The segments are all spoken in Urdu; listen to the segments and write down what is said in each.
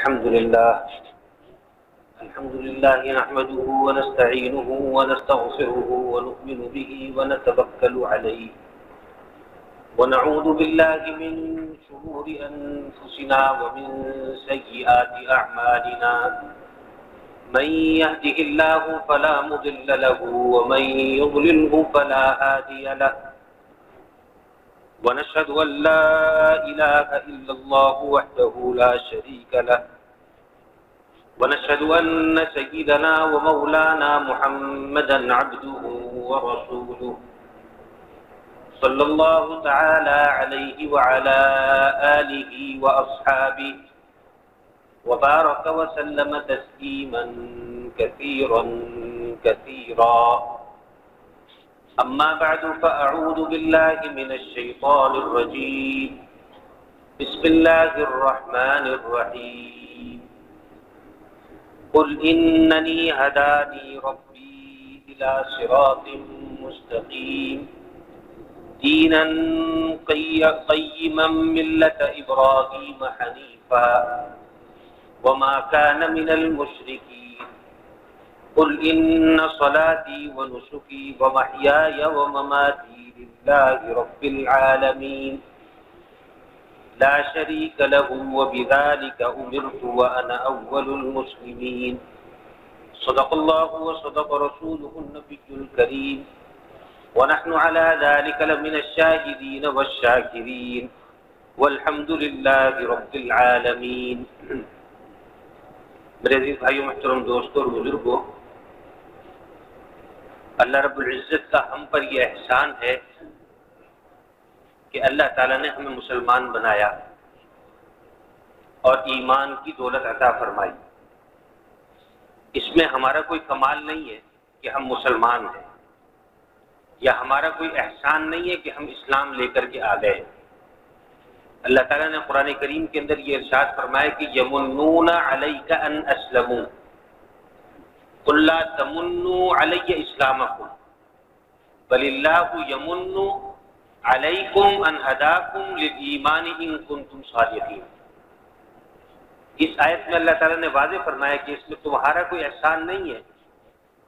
الحمد لله نحمده ونستعينه ونستغفره ونؤمن به ونتوكل عليه ونعوذ بالله من شرور أنفسنا ومن سيئات أعمالنا من يهده الله فلا مضل له ومن يضلله فلا هادي له ونشهد أن لا إله إلا الله وحده لا شريك له ونشهد أن سيدنا ومولانا محمدا عبده ورسوله صلى الله تعالى عليه وعلى آله وأصحابه وبارك وسلم تسليما كثيرا كثيرا أما بعد فأعوذ بالله من الشيطان الرجيم بسم الله الرحمن الرحيم قل إنني هداني ربي إلى صراط مستقيم دينا قيما ملة إبراهيم حنيفا وما كان من المشركين قل إن صلاتي ونسكي ومحياي ومماتي لله رب العالمين لا شريك له وبذلك أمرت وأنا أول المسلمين صدق الله وصدق رسوله النبي الكريم ونحن على ذلك لمن الشاهدين والشاكرين والحمد لله رب العالمين. میرے عزیز بھائیو، محترم دوستوں اور بزرگوں، اللہ رب العزت کا ہم پر یہ احسان ہے کہ اللہ تعالیٰ نے ہمیں مسلمان بنایا اور ایمان کی دولت عطا فرمائی. اس میں ہمارا کوئی کمال نہیں ہے کہ ہم مسلمان ہیں، یا ہمارا کوئی احسان نہیں ہے کہ ہم اسلام لے کر کے آ گئے. اللہ تعالیٰ نے قرآن کریم کے اندر یہ ارشاد فرمایا کہ یمنون علیک ان اسلموا قل لا تمنوا علی اسلامکم بل اللہ یمن علیکم ان ہداکم للایمان ان کنتم صادقین. اس آیت میں اللہ تعالیٰ نے واضح فرمایا کہ اس میں تمہارا کوئی احسان نہیں ہے.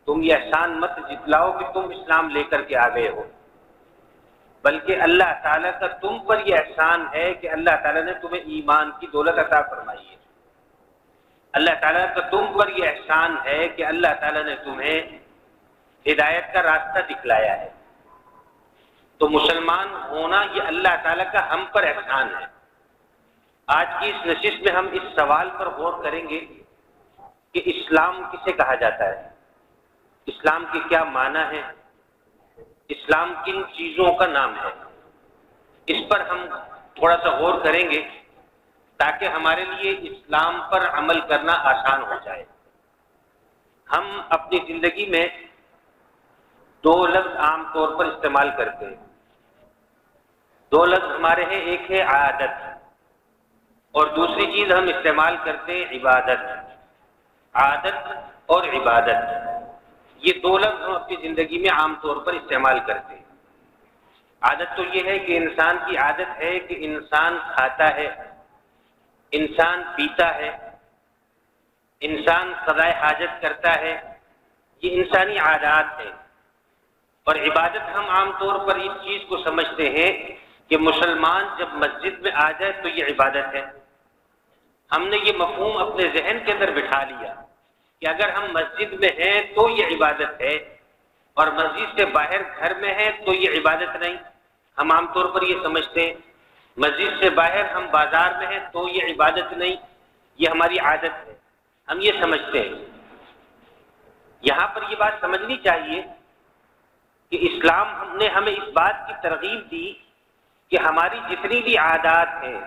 تم یہ احسان مت جتلاؤ کہ تم اسلام لے کر کے آ گئے ہو، بلکہ اللہ تعالیٰ کا تم پر یہ احسان ہے کہ اللہ تعالیٰ نے تمہیں ایمان کی دولت عطا فرمائی ہے. اللہ تعالیٰ کا تم پر یہ احسان ہے کہ اللہ تعالیٰ نے تمہیں ہدایت کا راستہ دکھلایا ہے. تو مسلمان ہونا یہ اللہ تعالیٰ کا ہم پر احسان ہے. آج کی اس نشست میں ہم اس سوال پر غور کریں گے کہ اسلام کسے کہا جاتا ہے، اسلام کے کیا معنی ہے، اسلام کن چیزوں کا نام ہے. اس پر ہم تھوڑا سا غور کریں گے تاکہ ہمارے لیے اسلام پر عمل کرنا آسان ہو جائے. ہم اپنی زندگی میں دو لفظ عام طور پر استعمال کرتے ہیں. دو لفظ ہمارے ہیں، ایک ہے عادت اور دوسری چیز ہم استعمال کرتے ہیں عبادت. عادت اور عبادت، یہ دو لفظ ہم اپنی زندگی میں عام طور پر استعمال کرتے ہیں. عادت تو یہ ہے کہ انسان کی عادت ہے کہ انسان کھاتا ہے، انسان پیتا ہے، انسان قضاء حاجت کرتا ہے. یہ انسانی عادات ہیں. اور عبادت ہم عام طور پر اس چیز کو سمجھتے ہیں کہ مسلمان جب مسجد میں آ جائے تو یہ عبادت ہے. ہم نے یہ مفہوم اپنے ذہن کے اندر بٹھا لیا کہ اگر ہم مسجد میں ہیں تو یہ عبادت ہے، اور مسجد سے باہر گھر میں ہیں تو یہ عبادت نہیں. ہم عام طور پر یہ سمجھتے ہیں مسجد سے باہر ہم بازار میں ہیں تو یہ عبادت نہیں، یہ ہماری عادت ہے. ہم یہ سمجھتے ہیں. یہاں پر یہ بات سمجھنی چاہیے کہ اسلام نے ہمیں اس بات کی ترغیب دی کہ ہماری جتنی بھی عادات ہیں،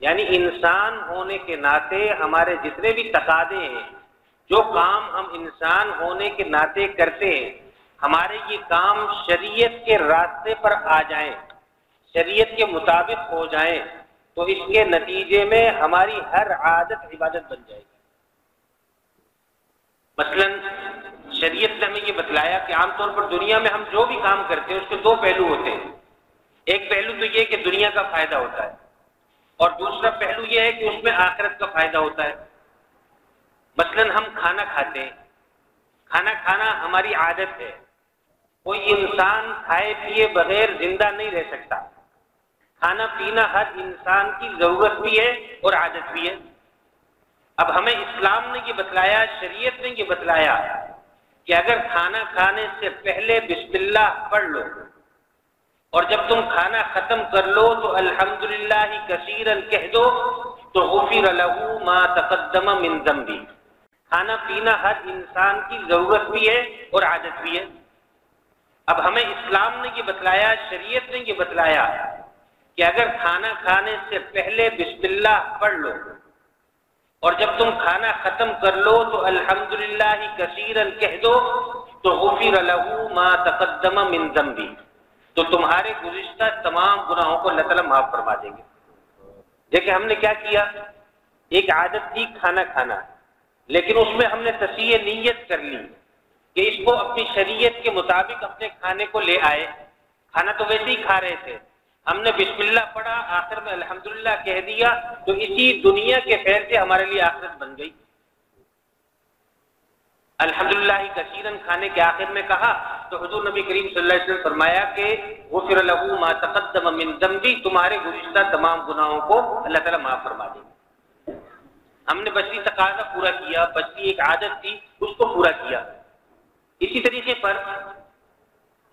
یعنی انسان ہونے کے ناطے ہمارے جتنے بھی تقاضے ہیں، جو کام ہم انسان ہونے کے ناطے کرتے ہیں، ہمارے یہ کام شریعت کے راستے پر آ جائیں، شریعت کے مطابق ہو جائیں، تو اس کے نتیجے میں ہماری ہر عادت عبادت بن جائے گی. مثلا شریعت نے ہمیں یہ بتلایا کہ عام طور پر دنیا میں ہم جو بھی کام کرتے ہیں اس کے دو پہلو ہوتے ہیں. ایک پہلو تو یہ کہ دنیا کا فائدہ ہوتا ہے، اور دوسرا پہلو یہ ہے کہ اس میں آخرت کا فائدہ ہوتا ہے. مثلاً ہم کھانا کھاتے ہیں، کھانا کھانا ہماری عادت ہے، کوئی انسان کھائے پیے بغیر زندہ نہیں رہ سکتا، کھانا پینا ہر انسان کی ضرورت بھی ہے اور عادت بھی ہے۔ اب ہمیں اسلام نے یہ بتلایا، شریعت نے یہ بتلایا کہ اگر کھانا کھانے سے پہلے بسم اللہ پڑھ لو اور جب تم کھانا ختم کر لو تو الحمدللہ کثیرا کہہ دو تو غفر له ما تقدم من ذنبی۔ کھانا پینا ہر انسان کی ضرورت بھی ہے اور عادت بھی ہے۔ اب ہمیں اسلام نے یہ بتلایا، شریعت نے یہ بتلایا کہ اگر کھانا کھانے سے پہلے بسم اللہ پڑھ لو اور جب تم کھانا ختم کر لو تو الحمدللہ کثیرا کہہ دو تو غفر له ما تقدم من ذنبی، تو تمہارے گزشتہ تمام گناہوں کو اللہ تعالیٰ معاف فرما دیں گے۔ دیکھیں ہم نے کیا کیا، ایک عادت تھی کھانا کھانا، لیکن اس میں ہم نے تصحیح نیت کر لی کہ اس کو اپنی شریعت کے مطابق اپنے کھانے کو لے آئے۔ کھانا تو ویسے ہی کھا رہے تھے، ہم نے بسم اللہ پڑھا، آخر میں الحمدللہ کہہ دیا، تو اسی دنیا کے خیر سے ہمارے لیے آخرت بن گئی۔ الحمدللہ کثیرا کھانے کے آخر میں کہا تو حضور نبی کریم صلی اللہ علیہ وسلم فرمایا کہ غفر له ما تقدم من ذنبی، تمہارے گزشتہ تمام گناہوں کو اللہ تعالیٰ معاف فرما دیں گے۔ ہم نے بشری تقاضا پورا کیا، بشری ایک عادت تھی اس کو پورا کیا۔ اسی طریقے پر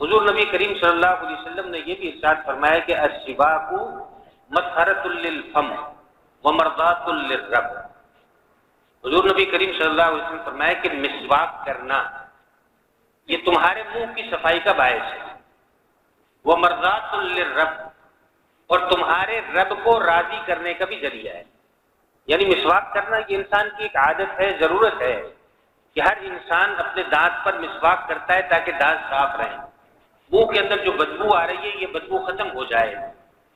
حضور نبی کریم صلی اللہ علیہ وسلم نے یہ بھی ارشاد فرمایا کہ السواک مطہرۃ للفم ومرضات للرب۔ حضور نبی کریم صلی اللہ علیہ وسلم فرمایا کہ مسواک کرنا یہ تمہارے منہ کی صفائی کا باعث ہے، ومرضات للرب، اور تمہارے رب کو راضی کرنے کا بھی ذریعہ ہے۔ یعنی مسواک کرنا یہ انسان کی ایک عادت ہے، ضرورت ہے کہ ہر انسان اپنے دانت پر مسواک کرتا ہے تاکہ دانت صاف رہیں، منہ کے اندر جو بدبو آ رہی ہے یہ بدبو ختم ہو جائے،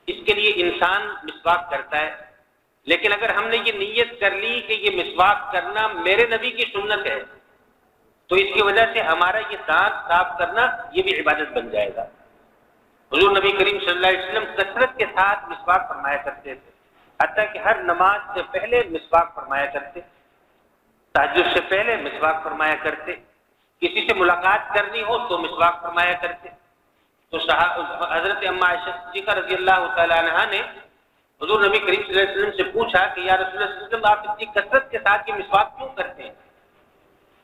اس کے لیے انسان مسواک کرتا ہے۔ لیکن اگر ہم نے یہ نیت کر لی کہ یہ مسواک کرنا میرے نبی کی سنت ہے تو اس کی وجہ سے ہمارا یہ دانت صاف کرنا یہ بھی عبادت بن جائے گا۔ حضور نبی کریم صلی اللہ علیہ وسلم کثرت کے ساتھ مسواک فرمایا کرتے تھے، حتیٰ کہ ہر نماز سے پہلے مسواک فرمایا کرتے، تہجد سے پہلے مسواک فرمایا کرتے، کسی سے ملاقات کرنی ہو تو مسواک فرمایا کرتے۔ تو حضرت اما عائشہ صدیقہ رضی اللہ تعالی عنہا نے حضور نبی کریم صلی اللہ علیہ وسلم سے پوچھا کہ یا رسول اللہ صلی اللہ علیہ وسلم آپ اتنی کثرت کے ساتھ یہ مسواک کیوں کرتے ہیں؟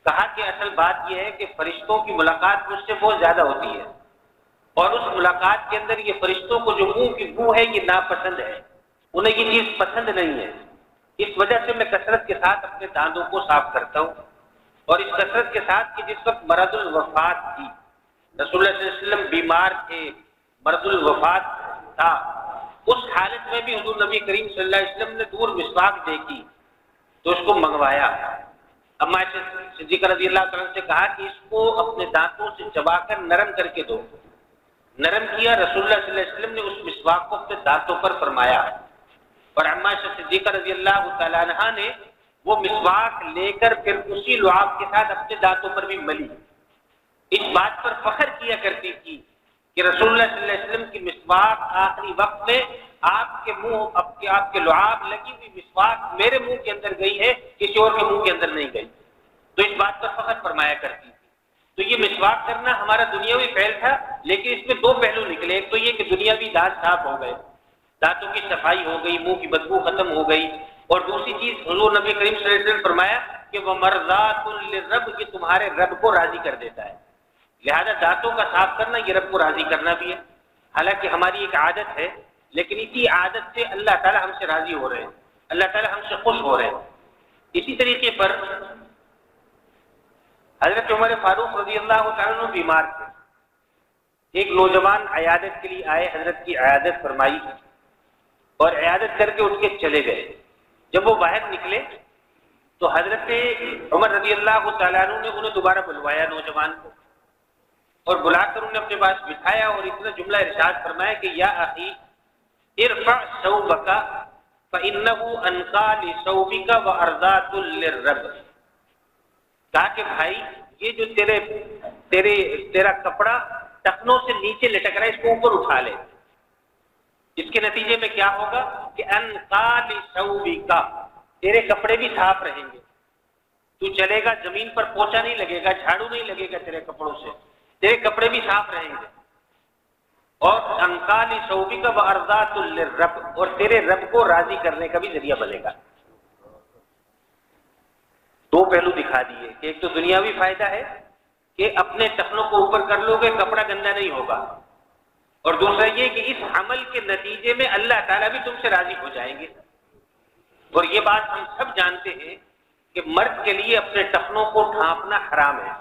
کہا کہ اصل بات یہ ہے کہ فرشتوں کی ملاقات مجھ سے بہت زیادہ ہوتی ہے، اور اس ملاقات کے اندر یہ فرشتوں کو جو منہ کی بو ہے یہ ناپسند ہے، انہیں یہ چیز پسند نہیں ہے، اس وجہ سے میں کثرت کے ساتھ اپنے دانتوں کو صاف کرتا ہوں۔ اور اس کثرت کے ساتھ کہ جس وقت مرض الوفات تھی، رسول اللہ صلی اللہ علیہ وسلم بیمار تھے، مرض الوفات تھا، اس حالت میں بھی حضور نبی کریم صلی اللہ علیہ وسلم نے دور مسواک دیکھی تو اس کو منگوایا۔ اما عائشہ صدیقہ رضی اللہ تعالیٰ سے کہا کہ اس کو اپنے دانتوں سے چبا کر نرم کر کے دو۔ نرم کیا، رسول اللہ صلی اللہ علیہ وسلم نے اس مسواک کو اپنے دانتوں پر فرمایا، اور اما عائشہ صدیقہ رضی اللہ تعالیٰ عنہا نے وہ مسواک لے کر پھر اسی لعاب کے ساتھ اپنے دانتوں پر بھی ملی۔ اس بات پر فخر کیا کرتی تھی کہ رسول اللہ صلی اللہ علیہ وسلم کی مسواک آخری وقت میں آپ کے منہ آپ کے لعاب لگی ہوئی مسواک میرے منہ کے اندر گئی ہے، کسی اور کے منہ کے اندر نہیں گئی، تو اس بات پر فخر فرمایا کرتی تھی۔ تو یہ مسواک کرنا ہمارا دنیاوی فعل تھا، لیکن اس میں دو پہلو نکلے، ایک تو یہ کہ دنیاوی دانت صاف ہو گئے، دانتوں کی صفائی ہو گئی، منہ کی بدبو ختم ہو گئی، اور دوسری چیز حضور نبی کریم صلی اللہ علیہ وسلم فرمایا کہ وَمَرْضَاتٌ لِلرَّبِّ، یہ تمہارے رب کو راضی کر دیتا ہے، لہذا دانتوں کا صاف کرنا یہ رب کو راضی کرنا بھی ہے۔ حالانکہ ہماری ایک عادت ہے، لیکن اسی عادت سے اللہ تعالی ہم سے راضی ہو رہے ہیں، اللہ تعالی ہم سے خوش ہو رہے ہیں۔ اسی طریقے پر حضرت عمر فاروق رضی اللہ تعالیٰ عنہ بیمار تھے، ایک نوجوان عیادت کے لیے آئے، حضرت کی عیادت فرمائی اور عیادت کر کے اٹھ کے چلے گئے۔ جب وہ باہر نکلے تو حضرت عمر رضی اللہ تعالیٰ عنہ نے انہیں دوبارہ بلوایا نوجوان کو، اور بلا کر انہیں اپنے پاس بٹھایا اور اتنا جملہ ارشاد فرمایا کہ یا اخی ارفع ثوبک فانه انقى لثوبک وارضاۃ للرب، کہا کہ بھائی یہ جو تیرا کپڑا ٹخنوں سے نیچے لٹک رہا ہے اس کو اوپر اٹھا لے، اس کے نتیجے میں کیا ہوگا کہ انقى لثوبک، تیرے کپڑے بھی صاف رہیں گے، تو چلے گا زمین پر پوچھا نہیں لگے گا، جھاڑو نہیں لگے گا تیرے کپڑوں سے، تیرے کپڑے بھی صاف رہیں گے. اور انقال ثوبک وارضات للرب، اور تیرے رب کو راضی کرنے کا بھی ذریعہ بنے گا. دو پہلو دکھا دیے کہ ایک تو دنیاوی فائدہ ہے کہ اپنے ٹخنوں کو اوپر کر لو گے کپڑا گندا نہیں ہوگا، اور دوسرا یہ کہ اس عمل کے نتیجے میں اللہ تعالیٰ بھی تم سے راضی ہو جائیں گے. اور یہ بات ہم سب جانتے ہیں کہ مرد کے لیے اپنے ٹخنوں کو ڈھانپنا حرام ہے،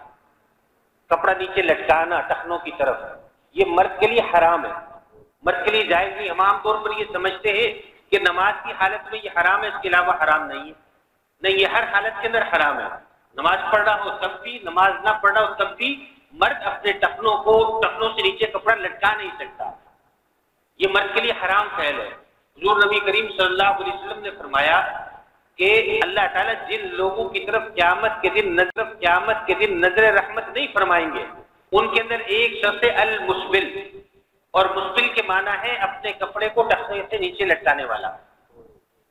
کپڑا نیچے لٹکانا ٹخنوں کی طرف، یہ مرد کے لیے حرام ہے، مرد کے لیے جائز نہیں. ہم عام طور پر یہ سمجھتے ہیں کہ نماز کی حالت میں یہ حرام ہے، اس کے علاوہ حرام نہیں ہے. نہیں، یہ ہر حالت کے اندر حرام ہے. نماز پڑھ رہا ہو تب بھی، نماز نہ پڑھ رہا ہو تب بھی مرد اپنے ٹخنوں سے نیچے کپڑا لٹکا نہیں سکتا. یہ مرد کے لیے حرام فعل ہے. حضور نبی کریم صلی اللہ علیہ وسلم نے فرمایا کہ اللہ تعالیٰ جن لوگوں کی طرف قیامت کے دن نظر رحمت نہیں فرمائیں گے، ان کے اندر ایک شخص المسبل، اور مسبل کے معنی ہے اپنے کپڑے کو ٹخنے سے نیچے لٹکانے والا.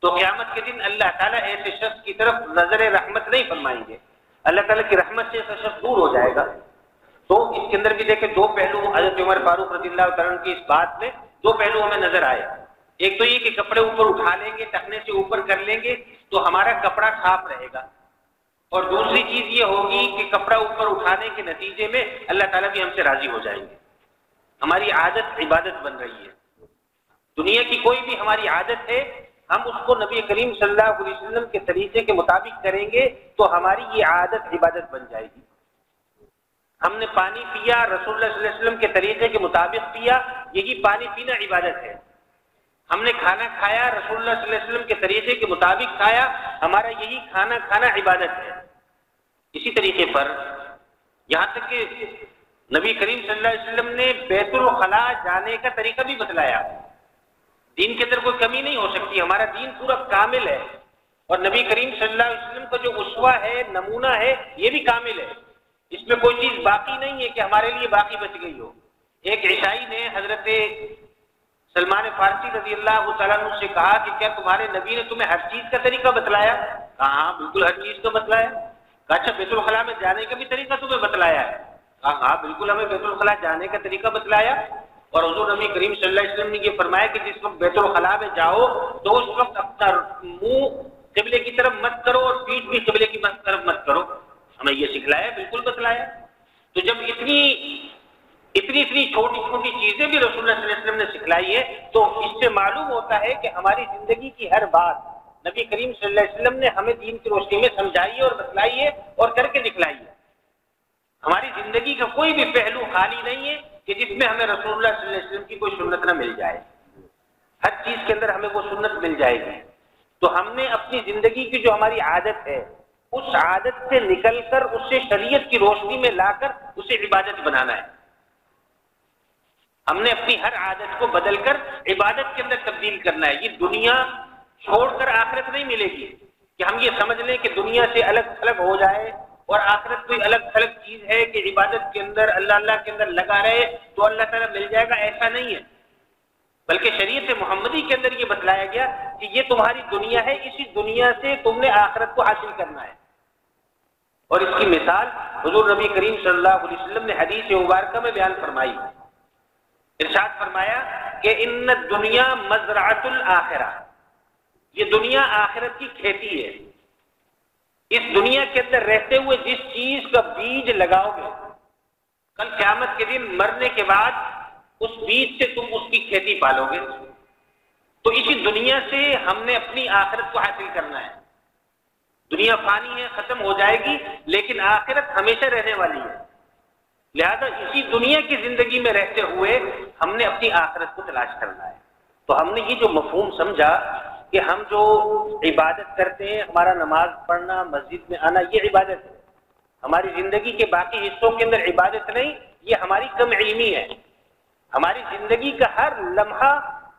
تو قیامت کے دن اللہ تعالیٰ ایسے شخص کی طرف نظر رحمت نہیں فرمائیں گے، اللہ تعالیٰ کی رحمت سے ایسا شخص دور ہو جائے گا. تو اس کے اندر بھی دیکھیں دو پہلو حضرت عمر فاروق رضی اللہ تعالیٰ عنہ کی اس بات میں دو پہلو ہمیں نظر آئے. ایک تو یہ کہ کپڑے اوپر اٹھا لیں گے، ٹخنے سے اوپر کر لیں گے تو ہمارا کپڑا صاف رہے گا، اور دوسری چیز یہ ہوگی کہ کپڑا اوپر اٹھانے کے نتیجے میں اللہ تعالیٰ بھی ہم سے راضی ہو جائیں گے. ہماری عادت عبادت بن رہی ہے. دنیا کی کوئی بھی ہماری عادت ہے، ہم اس کو نبی کریم صلی اللہ علیہ وسلم کے طریقے کے مطابق کریں گے تو ہماری یہ عادت عبادت بن جائے گی. ہم نے پانی پیا، رسول اللہ صلی اللہ علیہ وسلم کے طریقے کے مطابق پیا، یہی پانی پینا عبادت ہے. ہم نے کھانا کھایا، رسول اللہ صلی اللہ علیہ وسلم کے طریقے کے مطابق کھایا، ہمارا یہی کھانا کھانا عبادت ہے. اسی طریقے پر یہاں تک کہ نبی کریم صلی اللہ علیہ وسلم نے بیت الخلاء جانے کا طریقہ بھی بتلایا. دین کے اندر کوئی کمی نہیں ہو سکتی، ہمارا دین پورا کامل ہے، اور نبی کریم صلی اللہ علیہ وسلم کا جو اسوہ ہے، نمونہ ہے، یہ بھی کامل ہے. اس میں کوئی چیز باقی نہیں ہے کہ ہمارے لیے باقی بچ گئی ہو. ایک عیسائی نے حضرت سلمان فارسی رضی اللہ تعالیٰ عنہ سے کہا کہ کیا تمہارے نبی نے تمہیں ہر چیز کا طریقہ بتلایا؟ کہا ہاں بالکل ہر چیز کا بتلایا. کہا اچھا بیت الخلاء میں جانے کا بھی طریقہ تمہیں بتلایا ہے؟ کہا ہاں بالکل ہمیں بیت الخلاء جانے کا طریقہ بتلایا. اور حضور نبی کریم صلی اللہ علیہ وسلم نے یہ فرمایا کہ جس وقت بیت الخلاء میں جاؤ تو اس وقت اپنا منہ قبلے کی طرف مت کرو اور پیٹھ بھی قبلے کی طرف مت کرو. ہمیں یہ سکھلایا، بالکل بتلایا. تو جب اتنی چھوٹی چھوٹی چیزیں بھی رسول اللہ صلی اللہ علیہ وسلم نے سکھلائی ہے تو اس سے معلوم ہوتا ہے کہ ہماری زندگی کی ہر بات نبی کریم صلی اللہ علیہ وسلم نے ہمیں دین کی روشنی میں سمجھائی ہے اور بتلائی ہے اور کر کے دکھلائی ہے. ہماری زندگی کا کوئی بھی پہلو خالی نہیں ہے کہ جس میں ہمیں رسول اللہ صلی اللہ علیہ وسلم کی کوئی سنت نہ مل جائے. ہر چیز کے اندر ہمیں وہ سنت مل جائے گی. تو ہم نے اپنی زندگی کی جو ہماری عادت ہے اس عادت سے نکل کر اسے شریعت کی روشنی میں لا کر اسے عبادت بنانا ہے. ہم نے اپنی ہر عادت کو بدل کر عبادت کے اندر تبدیل کرنا ہے. یہ دنیا چھوڑ کر آخرت نہیں ملے گی کہ ہم یہ سمجھ لیں کہ دنیا سے الگ تھلگ ہو جائے اور آخرت کوئی الگ تھلگ چیز ہے کہ عبادت کے اندر اللہ کے اندر لگا رہے تو اللہ تعالیٰ مل جائے گا. ایسا نہیں ہے، بلکہ شریعت محمدی کے اندر یہ بتلایا گیا کہ یہ تمہاری دنیا ہے، اسی دنیا سے تم نے آخرت کو حاصل کرنا ہے. اور اس کی مثال حضور نبی کریم صلی اللہ علیہ وسلم نے حدیث مبارکہ میں بیان فرمائی. ارشاد فرمایا کہ ان الدنیا مزرعۃ الآخرہ، یہ دنیا آخرت کی کھیتی ہے. اس دنیا کے اندر رہتے ہوئے جس چیز کا بیج لگاؤ گے کل قیامت کے دن مرنے کے بعد اس بیج سے تم اس کی کھیتی پالو گے. تو اسی دنیا سے ہم نے اپنی آخرت کو حاصل کرنا ہے. دنیا فانی ہے، ختم ہو جائے گی، لیکن آخرت ہمیشہ رہنے والی ہے. لہذا اسی دنیا کی زندگی میں رہتے ہوئے ہم نے اپنی آخرت کو تلاش کرنا ہے. تو ہم نے یہ جو مفہوم سمجھا کہ ہم جو عبادت کرتے ہیں، ہمارا نماز پڑھنا، مسجد میں آنا، یہ عبادت ہے. ہماری زندگی کے باقی حصوں کے اندر عبادت نہیں، یہ ہماری کم علمی ہے. ہماری زندگی کا ہر لمحہ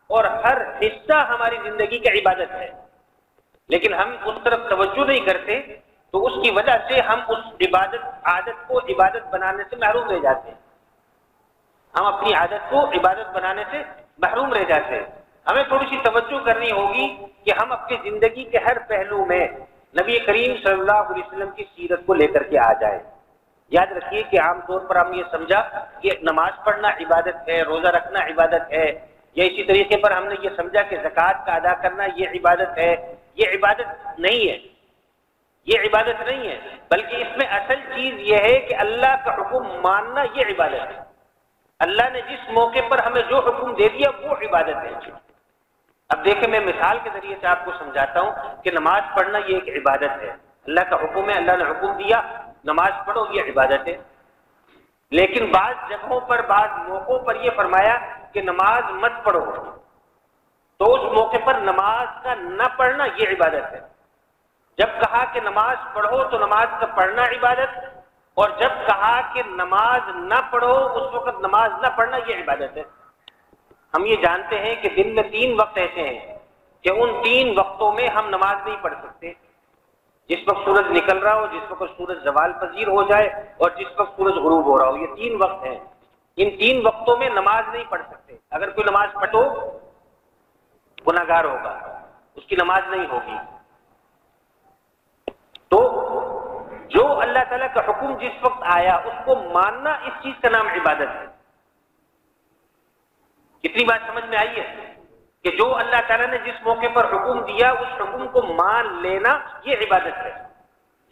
اور ہر حصہ ہماری زندگی کا عبادت ہے، لیکن ہم اس طرف توجہ نہیں کرتے تو اس کی وجہ سے ہم اس عادت کو عبادت بنانے سے محروم رہ جاتے ہیں. ہم اپنی عادت کو عبادت بنانے سے محروم رہ جاتے ہیں. ہمیں تھوڑی سی توجہ کرنی ہوگی کہ ہم اپنی زندگی کے ہر پہلو میں نبی کریم صلی اللہ علیہ وسلم کی سیرت کو لے کر کے آ جائیں۔ یاد رکھیے کہ عام طور پر ہم یہ سمجھا کہ نماز پڑھنا عبادت ہے، روزہ رکھنا عبادت ہے، یا اسی طریقے پر ہم نے یہ سمجھا کہ زکوٰۃ کا ادا کرنا یہ عبادت ہے۔ یہ عبادت نہیں ہے، یہ عبادت نہیں ہے، بلکہ اس میں اصل چیز یہ ہے کہ اللہ کا حکم ماننا یہ عبادت ہے۔ اللہ نے جس موقع پر ہمیں جو حکم دے دیا وہ عبادت ہے۔ اب دیکھیں میں مثال کے ذریعے سے آپ کو سمجھاتا ہوں کہ نماز پڑھنا یہ ایک عبادت ہے، اللہ کا حکم ہے، اللہ نے حکم دیا نماز پڑھو، یہ عبادت ہے۔ لیکن بعض جگہوں پر بعض موقعوں پر یہ فرمایا کہ نماز مت پڑھو، تو اس موقع پر نماز کا نہ پڑھنا یہ عبادت ہے۔ جب کہا کہ نماز پڑھو تو نماز کا پڑھنا عبادت، اور جب کہا کہ نماز نہ پڑھو اس وقت نماز نہ پڑھنا یہ عبادت ہے۔ ہم یہ جانتے ہیں کہ دن میں 3 وقت ایسے ہیں کہ ان 3 وقتوں میں ہم نماز نہیں پڑھ سکتے۔ جس وقت سورج نکل رہا ہو، جس وقت سورج زوال پذیر ہو جائے، اور جس وقت سورج غروب ہو رہا ہو، یہ 3 وقت ہیں۔ ان 3 وقتوں میں نماز نہیں پڑھ سکتے۔ اگر کوئی نماز پڑھو گناہگار ہوگا، اس کی نماز نہیں ہوگی۔ تو جو اللہ تعالیٰ کا حکم جس وقت آیا اس کو ماننا، اس چیز کا نام عبادت ہے۔ کتنی بات سمجھ میں آئی ہے کہ جو اللہ تعالیٰ نے جس موقع پر حکم دیا اس حکم کو مان لینا یہ عبادت ہے۔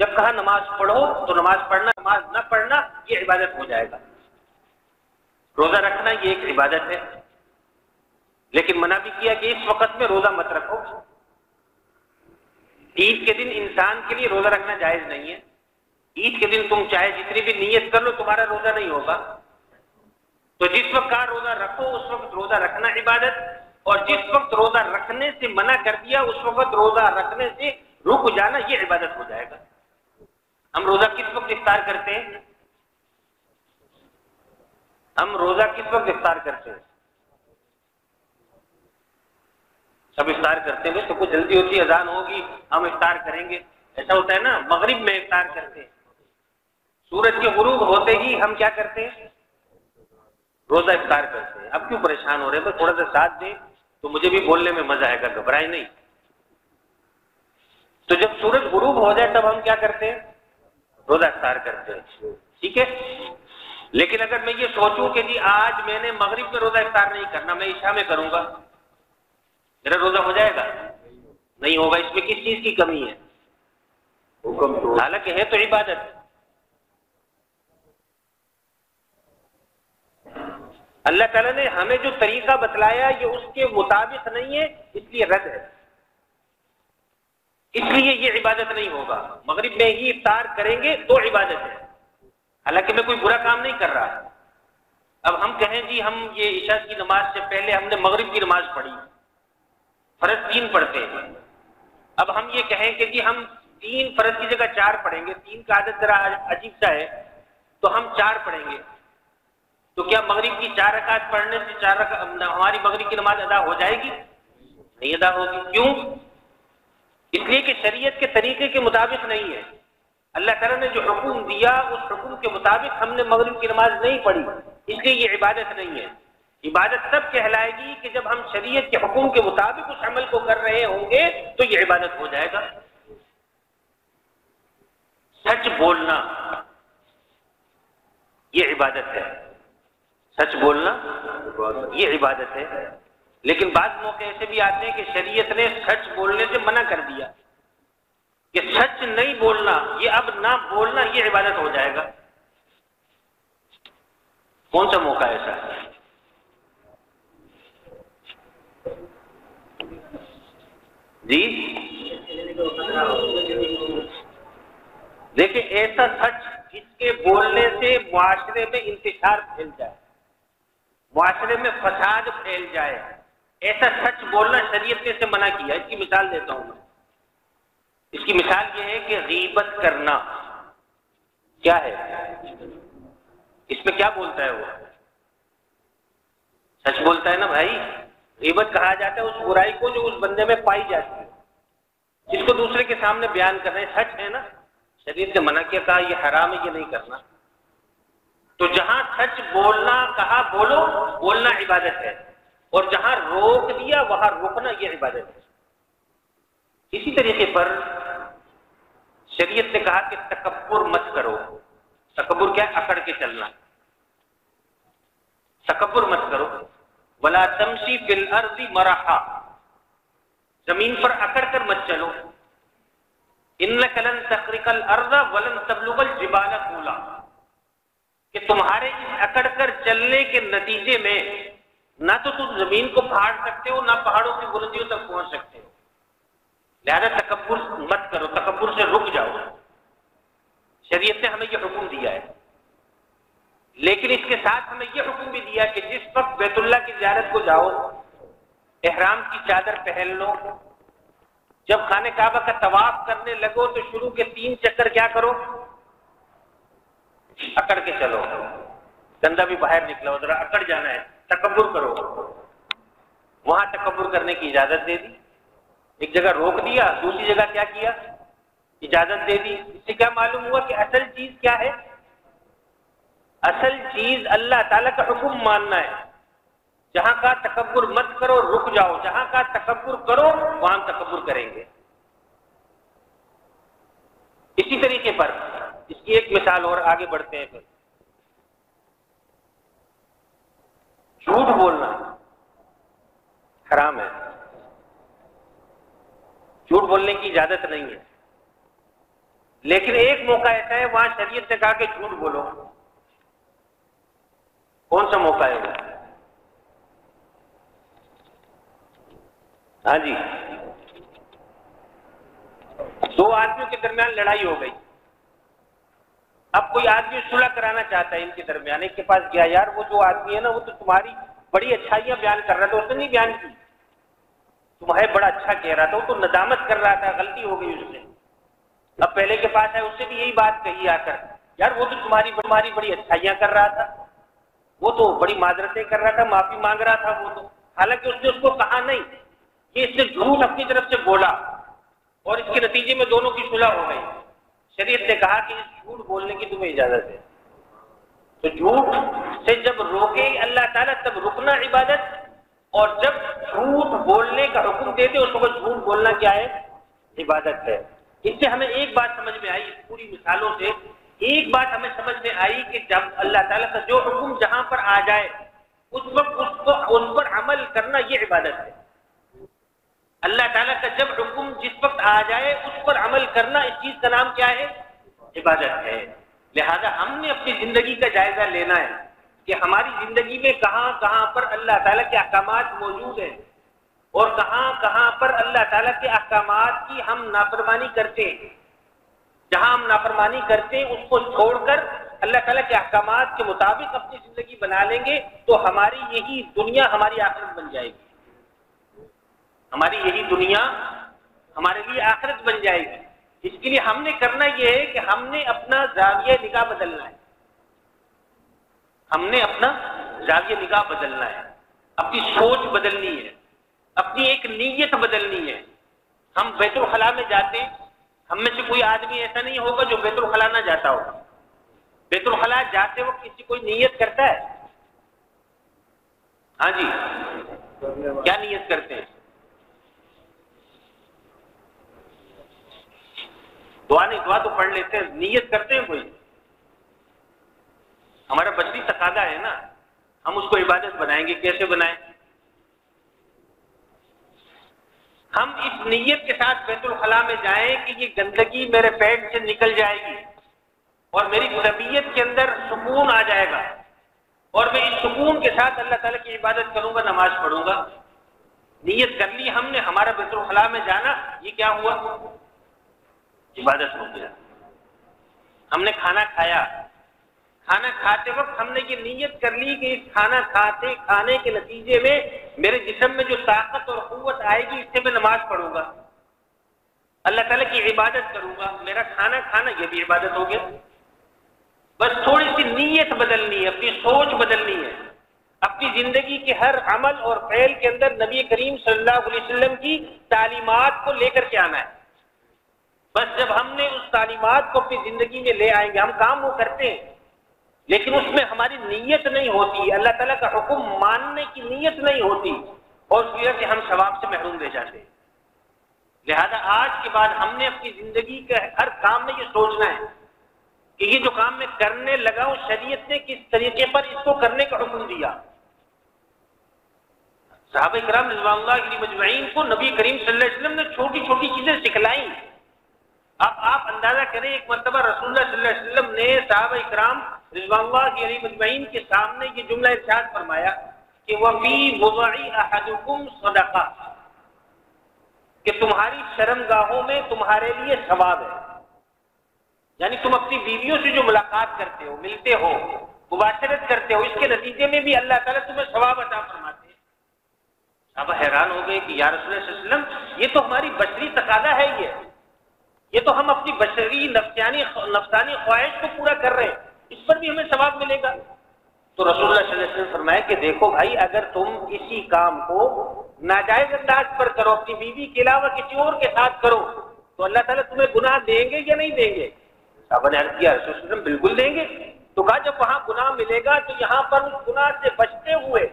جب کہا نماز پڑھو تو نماز پڑھنا، نماز نہ پڑھنا یہ عبادت ہو جائے گا۔ روزہ رکھنا یہ ایک عبادت ہے، لیکن منع بھی کیا کہ اس وقت میں روزہ مت رکھو۔ عید کے دن انسان کے لیے روزہ رکھنا جائز نہیں ہے۔ عید کے دن تم چاہے جتنی بھی نیت کر لو تمہارا روزہ نہیں ہوگا۔ تو جس وقت کا روزہ رکھو اس وقت روزہ رکھنا عبادت، اور جس وقت روزہ رکھنے سے منع کر دیا اس وقت روزہ رکھنے سے رک جانا یہ عبادت ہو جائے گا۔ ہم روزہ کس وقت افطار کرتے ہیں؟ ہم روزہ کس وقت افطار کرتے ہیں؟ سب افطار کرتے ہیں، تو کچھ جلدی ہوتی ہے، اذان ہوگی ہم افطار کریں گے، ایسا ہوتا ہے نا۔ مغرب میں افطار کرتے ہیں، سورج کے غروب ہوتے ہی ہم کیا کرتے ہیں؟ روزہ افطار کرتے ہیں۔ اب کیوں پریشان ہو رہے ہیں؟ بس تھوڑا سا ساتھ دیں تو مجھے بھی بولنے میں مزہ آئے گا، گھبرائے نہیں۔ تو جب سورج غروب ہو جائے تب ہم کیا کرتے ہیں؟ روزہ افطار کرتے ہیں، ٹھیک ہے۔ لیکن اگر میں یہ سوچوں کہ جی آج میں نے مغرب میں روزہ افطار نہیں کرنا، میں عشاء میں کروں گا، میرا روزہ ہو جائے گا؟ نہیں ہوگا۔ اس میں کس چیز کی کمی ہے؟ حکم تو حالانکہ ہے تو عبادت۔ اللہ تعالیٰ نے ہمیں جو طریقہ بتلایا یہ اس کے مطابق نہیں ہے، اس لیے رد ہے، اس لیے یہ عبادت نہیں ہوگا۔ مغرب میں ہی افطار کریں گے تو عبادت ہے، حالانکہ میں کوئی برا کام نہیں کر رہا۔ اب ہم کہیں جی ہم یہ عشاء کی نماز سے پہلے ہم نے مغرب کی نماز پڑھی، فرض 3 پڑھتے ہیں، اب ہم یہ کہیں کہ جی ہم 3 فرض کی جگہ 4 پڑھیں گے، 3 کا عدد ذرا عجیب سا ہے تو ہم 4 پڑھیں گے، تو کیا مغرب کی 4 رکعت پڑھنے سے ہماری مغرب کی نماز ادا ہو جائے گی؟ نہیں ادا ہوگی۔ کیوں؟ اس لیے کہ شریعت کے طریقے کے مطابق نہیں ہے۔ اللہ تعالیٰ نے جو حکم دیا اس حکم کے مطابق ہم نے مغرب کی نماز نہیں پڑھی، اس لیے یہ عبادت نہیں ہے۔ عبادت تب کہلائے گی کہ جب ہم شریعت کے حکم کے مطابق اس عمل کو کر رہے ہوں گے تو یہ عبادت ہو جائے گا۔ سچ بولنا یہ عبادت ہے، سچ بولنا یہ عبادت ہے۔ لیکن بعض موقع ایسے بھی آتے ہیں کہ شریعت نے سچ بولنے سے منع کر دیا کہ سچ نہیں بولنا، یہ اب نہ بولنا یہ عبادت ہو جائے گا۔ کون سا موقع ایسا ہے؟ جی دیکھیں، ایسا سچ جس کے بولنے سے معاشرے میں انتشار پھیل جائے، معاشرے میں فساد پھیل جائے، ایسا سچ بولنا شریعت نے اسے منع کیا۔ اس کی مثال دیتا ہوں میں۔ اس کی مثال یہ ہے کہ غیبت کرنا کیا ہے؟ اس میں کیا بولتا ہے وہ؟ سچ بولتا ہے نا بھائی۔ غیبت کہا جاتا ہے اس برائی کو جو اس بندے میں پائی جاتی ہے، جس کو دوسرے کے سامنے بیان کر رہے ہیں، سچ ہے نا۔ شریعت نے منع کیا، کہا یہ حرام ہے، یہ نہیں کرنا۔ تو جہاں سچ بولنا کہا بولو، بولنا عبادت ہے، اور جہاں روک دیا وہاں رکنا یہ عبادت ہے۔ اسی طریقے پر شریعت نے کہا کہ تکبر مت کرو. تکبر کیا ہے؟ اکڑ کے چلنا. تکبر مت کرو. ولا تمشی فی الارض مرحا، زمین پر اکڑ کر مت چلو. انک لن تخرق الارض ولن تبلغ الجبال طولا، کہ تمہارے اس اکڑ کر چلنے کے نتیجے میں نہ تو تم زمین کو پھاڑ سکتے ہو، نہ پہاڑوں کی بلندیوں تک پہنچ سکتے ہو. لہذا تکبر مت کرو، تکبر سے رک جاؤ. شریعت نے ہمیں یہ حکم دیا ہے، لیکن اس کے ساتھ ہمیں یہ حکم بھی دیا کہ جس وقت بیت اللہ کی زیارت کو جاؤ، احرام کی چادر پہن لو. جب خانہ کعبہ کا طواف کرنے لگو تو شروع کے 3 چکر کیا کرو؟ اکڑ کے چلو. گندا بھی باہر نکلا ہو، ذرا اکڑ جانا ہے، تکبر کرو. وہاں تکبر کرنے کی اجازت دے دی. ایک جگہ روک دیا، دوسری جگہ کیا کیا؟ اجازت دے دی. اس سے کیا معلوم ہوا کہ اصل چیز کیا ہے؟ اصل چیز اللہ تعالیٰ کا حکم ماننا ہے. جہاں کا تکبر مت کرو، رک جاؤ. جہاں کا تکبر کرو وہاں ہم تکبر کریں گے. اسی طریقے پر اس کی ایک مثال اور آگے بڑھتے ہیں. پھر جھوٹ بولنا حرام ہے. جھوٹ بولنے کی اجازت نہیں ہے، لیکن ایک موقع ایسا ہے وہاں شریعت نے کہا کہ جھوٹ بولو. کون سا موقع ہے وہ؟ ہاں جی، 2 آدمیوں کے درمیان لڑائی ہو گئی. اب کوئی آدمی صلح کرانا چاہتا ہے ان کے درمیان. ایک کے پاس گیا، یار وہ جو آدمی ہے نا وہ تو تمہاری بڑی اچھائیاں بیان کر رہا تھا. اس نے نہیں بیان کی، تمہیں بڑا اچھا کہہ رہا تھا، وہ تو ندامت کر رہا تھا، غلطی ہو گئی اس سے. اب پہلے کے پاس ہے، اس سے بھی یہی بات کہی آ کر، یار وہ تو تمہاری بڑی اچھائیاں کر رہا تھا، وہ تو بڑی معذرتیں کر رہا تھا، معافی مانگ رہا تھا وہ تو. حالانکہ اس نے اس کو کہا نہیں، کہ اس نے جھوٹ اپنی طرف سے بولا اور اس کے نتیجے میں دونوں کی صلح ہو گئی. شریعت نے کہا کہ اس جھوٹ بولنے کی تمہیں اجازت ہے. تو جھوٹ سے جب روکے اللہ تعالیٰ تب رکنا عبادت، اور جب جھوٹ بولنے کا حکم دے دے اس وقت جھوٹ بولنا کیا ہے؟ عبادت ہے. اس سے ہمیں ایک بات سمجھ میں آئی، اس پوری مثالوں سے ایک بات ہمیں سمجھ میں آئی کہ جب اللہ تعالیٰ کا جو حکم جہاں پر آ جائے اس وقت اس پر عمل کرنا یہ عبادت ہے. اللہ تعالیٰ کا جب حکم جس وقت آ جائے اس پر عمل کرنا، اس چیز کا نام کیا ہے؟ عبادت ہے. لہذا ہم نے اپنی زندگی کا جائزہ لینا ہے کہ ہماری زندگی میں کہاں کہاں پر اللہ تعالیٰ کے احکامات موجود ہیں اور کہاں کہاں پر اللہ تعالیٰ کے احکامات کی ہم نافرمانی کرتے ہیں. جہاں ہم نافرمانی کرتے ہیں اس کو چھوڑ کر اللہ تعالیٰ کے احکامات کے مطابق اپنی زندگی بنا لیں گے تو ہماری یہی دنیا ہماری آخرت بن جائے گی. ہماری یہی دنیا ہمارے لیے آخرت بن جائے گی. اس کے لیے ہم نے کرنا یہ ہے کہ ہم نے اپنا زاویہ نگاہ بدلنا ہے. ہم نے اپنا زاویہ نگاہ بدلنا ہے، اپنی سوچ بدلنی ہے، اپنی ایک نیت بدلنی ہے. ہم بیت الخلاء میں جاتے ہیں، ہم میں سے کوئی آدمی ایسا نہیں ہوگا جو بیت الخلاء نہ جاتا ہو. بیت الخلاء جاتے وقت کسی کوئی نیت کرتا ہے؟ ہاں جی، کیا نیت کرتے ہیں؟ دعا تو پڑھ لیتے ہیں، نیت کرتے ہیں کوئی؟ ہمارا بشری تقاضا ہے نا، ہم اس کو عبادت بنائیں گے. کیسے بنائیں؟ ہم اس نیت کے ساتھ بیت الخلاء میں جائیں کہ یہ گندگی میرے پیٹ سے نکل جائے گی اور میری طبیعت کے اندر سکون آ جائے گا اور میں اس سکون کے ساتھ اللہ تعالیٰ کی عبادت کروں گا، نماز پڑھوں گا. نیت کر لی ہم نے، ہمارا بیت الخلاء میں جانا یہ کیا ہوا؟ عبادت ہو گیا. ہم نے کھانا کھایا، کھانا کھاتے وقت ہم نے یہ نیت کر لی کہ اس کھانے کے نتیجے میں میرے جسم میں جو طاقت اور قوت آئے گی اس سے میں نماز پڑھوں گا، اللہ تعالیٰ کی عبادت کروں گا. میرا کھانا کھانا یہ بھی عبادت ہو گیا. بس تھوڑی سی نیت بدلنی ہے، اپنی سوچ بدلنی ہے. اپنی زندگی کے ہر عمل اور فعل کے اندر نبی کریم صلی اللہ علیہ وسلم کی تعلیمات کو لے کر کے آنا ہے. بس جب ہم نے اس تعلیمات کو اپنی زندگی میں لے آئیں گے، ہم کام وہ کرتے ہیں لیکن اس میں ہماری نیت نہیں ہوتی، اللہ تعالیٰ کا حکم ماننے کی نیت نہیں ہوتی، اور اس وجہ سے ہم ثواب سے محروم رہ جاتے ہیں. لہذا آج کے بعد ہم نے اپنی زندگی کے ہر کام میں یہ سوچنا ہے کہ یہ جو کام میں کرنے لگا ہوں شریعت نے کس طریقے پر اس کو کرنے کا حکم دیا۔ صحابہ کرام رضوان اللہ علیہم مجمعین کو نبی کریم صلی اللہ علیہ وسلم نے چھوٹی چھوٹی چیزیں سکھلائیں۔ اب آپ اندازہ کریں، ایک مرتبہ رسول اللہ صلی اللہ علیہ وسلم نے صحابہ کرام رضوان اللہ علیہم مجمعین کے سامنے یہ جملہ ارشاد فرمایا کہ وَفِي وَضَعِ أَحَدُكُمْ صَدَقَةٌ، کہ تمہاری شرمگاہوں میں تمہارے لیے ثواب ہے۔ یعنی تم اپنی بیویوں سے جو ملاقات کرتے ہو، ملتے ہو، مباشرت کرتے ہو، اس کے نتیجے میں بھی اللہ تعالیٰ تمہیں ثواب عطا فرماتے ہیں۔ صحابہ حیران ہو گئے کہ یا رسول اللہ صلی اللہ علیہ وسلم، یہ تو ہماری بشری تقاضا ہے، یہ تو ہم اپنی بشری نفسانی خواہش کو پورا کر رہے ہیں، اس پر بھی ہمیں ثواب ملے گا۔ تو رسول اللہ صلی اللہ علیہ وسلم فرمایا کہ دیکھو بھائی، اگر تم اسی کام کو ناجائز انداز پر کرو، اپنی بیوی کے علاوہ کسی اور کے ساتھ کرو، تو اللہ تعالیٰ تمہیں گناہ دیں گے یا نہیں دیں گے؟ صحابہ نے عرض کیا رسول اللہ علیہ وسلم بالکل دیں گے۔ تو کہا جب وہاں گناہ ملے گا تو یہاں پر اس گناہ سے بچتے ہوئے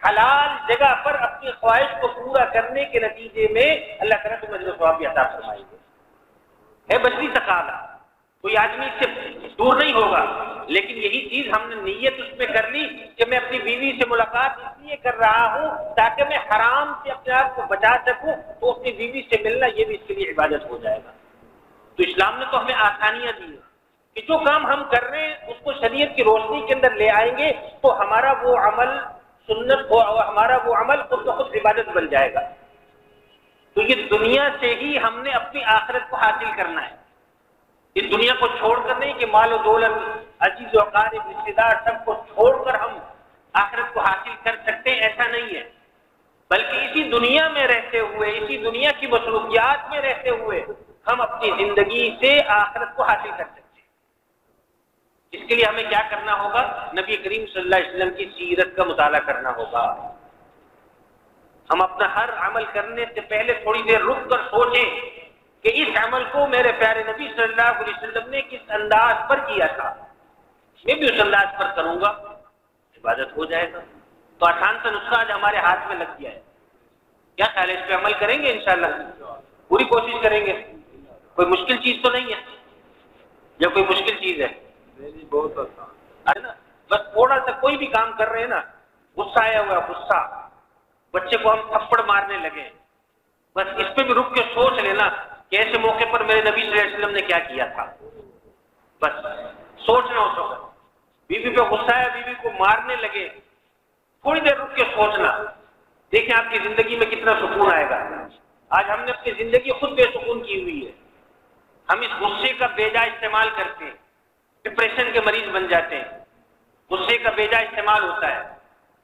حلال جگہ پر اپنی خواہش کو پورا کرنے کے نتیجے میں اللہ تعالیٰ تمہیں اجر و ثواب عطا فرمائیں گے۔ ہے بشری تقاضا، کوئی آدمی اس سے دور نہیں ہوگا، لیکن یہی چیز ہم نے نیت اس میں کر لی کہ میں اپنی بیوی سے ملاقات اس لیے کر رہا ہوں تاکہ میں حرام سے اپنے آپ کو بچا سکوں، تو اپنی بیوی سے ملنا یہ بھی اس کے لیے عبادت ہو جائے گا۔ تو اسلام نے تو ہمیں آسانیاں دی ہیں کہ جو کام ہم کر رہے ہیں اس کو شریعت کی روشنی کے اندر لے آئیں گے تو ہمارا وہ عمل سنت ہو، ہمارا وہ عمل خود بخود عبادت بن جائے گا۔ تو یہ دنیا سے ہی ہم نے اپنی آخرت کو حاصل کرنا ہے، اس دنیا کو چھوڑ کر نہیں کہ مال و دولت، عزیز و اقارب، رشتے دار سب کو چھوڑ کر ہم آخرت کو حاصل کر سکتے ہیں، ایسا نہیں ہے، بلکہ اسی دنیا میں رہتے ہوئے، اسی دنیا کی مصروفیات میں رہتے ہوئے ہم اپنی زندگی سے آخرت کو حاصل کر سکتے ہیں۔ اس کے لیے ہمیں کیا کرنا ہوگا؟ نبی کریم صلی اللہ علیہ وسلم کی سیرت کا مطالعہ کرنا ہوگا۔ ہم اپنا ہر عمل کرنے سے پہلے تھوڑی دیر رک کر سوچیں کہ اس عمل کو میرے پیارے نبی صلی اللہ علیہ وسلم نے کس انداز پر کیا تھا، میں بھی اس انداز پر کروں گا، عبادت ہو جائے گا۔ تو آسان سا نسخہ آج ہمارے ہاتھ میں لگ گیا ہے، کیا خیال ہے؟ اس پہ عمل کریں گے انشاءاللہ، پوری کوشش کریں گے۔ کوئی مشکل چیز تو نہیں ہے یا کوئی مشکل چیز ہے؟ بہت آسان ہے نا، بس تھوڑا سا کوئی بھی کام کر رہے ہیں نا، غصہ آیا ہوا ہے، غصہ، بچے کو ہم تھپڑ مارنے لگے، بس اس پہ بھی رک کے سوچ لینا کہ ایسے موقع پر میرے نبی صلی اللہ علیہ وسلم نے کیا کیا تھا، بس سوچنا اس وقت۔ بیوی پہ غصہ ہے، بیوی کو مارنے لگے، تھوڑی دیر رک کے سوچنا، دیکھیں آپ کی زندگی میں کتنا سکون آئے گا۔ آج ہم نے اپنی زندگی خود بے سکون کی ہوئی ہے، ہم اس غصے کا بیجا استعمال کرتے ہیں، ڈپریشن کے مریض بن جاتے ہیں، غصے کا بیجا استعمال ہوتا ہے،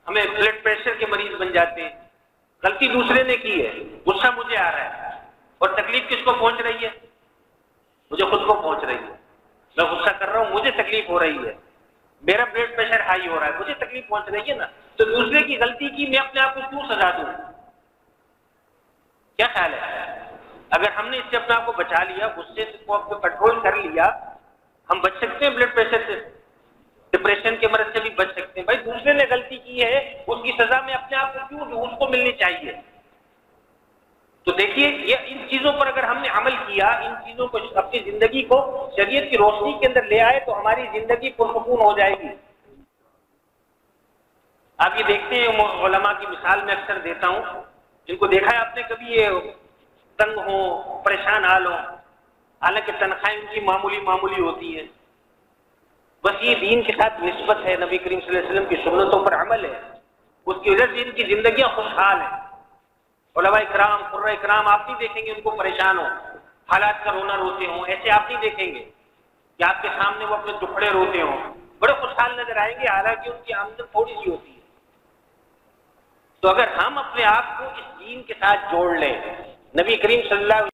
ہمیں بلڈ پریشر کے مریض بن جاتے ہیں۔ غلطی دوسرے نے کی ہے، غصہ مجھے آ رہا ہے، اور تکلیف کس کو پہنچ رہی ہے؟ مجھے خود کو پہنچ رہی ہے۔ میں غصہ کر رہا ہوں، مجھے تکلیف ہو رہی ہے، میرا بلڈ پریشر ہائی ہو رہا ہے، مجھے تکلیف پہنچ رہی ہے نا، تو دوسرے کی غلطی کی میں اپنے آپ کو کیوں سزا دوں؟ کیا خیال ہے؟ اگر ہم نے اس سے اپنے آپ کو بچا لیا، غصے کو کنٹرول کر لیا، ہم بچ سکتے ہیں بلڈ پریشر سے، ڈپریشن کے مرض سے بھی بچ سکتے ہیں۔ بھائی دوسرے نے غلطی کی ہے، اس کی سزا میں اپنے آپ کو کیوں دوں؟ اس کو ملنی چاہیے۔ تو دیکھیے، یہ ان چیزوں پر اگر ہم نے عمل کیا، ان چیزوں کو اپنی زندگی کو شریعت کی روشنی کے اندر لے آئے تو ہماری زندگی پرسکون ہو جائے گی۔ آپ یہ دیکھتے ہیں، علماء کی مثال میں اکثر دیتا ہوں، جن کو دیکھا ہے آپ نے کبھی، یہ تنگ ہوں، پریشان حال ہوں، حالانکہ تنخواہیں ان کی معمولی ہوتی ہے، بس یہ دین کے ساتھ نسبت ہے، نبی کریم صلی اللہ علیہ وسلم کی سنتوں پر عمل ہے، اس کی وجہ سے ان کی زندگیاں خوشحال ہیں۔ علماء کرام، قرہ کرام آپ نہیں دیکھیں گے ان کو پریشان ہو، حالات کا رونا روتے ہوں، ایسے آپ نہیں دیکھیں گے کہ آپ کے سامنے وہ اپنے دکھڑے روتے ہوں، بڑے خوشحال نظر آئیں گے، حالانکہ ان کی آمدن تھوڑی سی ہوتی ہے۔ تو اگر ہم اپنے آپ کو اس دین کے ساتھ جوڑ لیں، نبی کریم صلی اللہ علیہ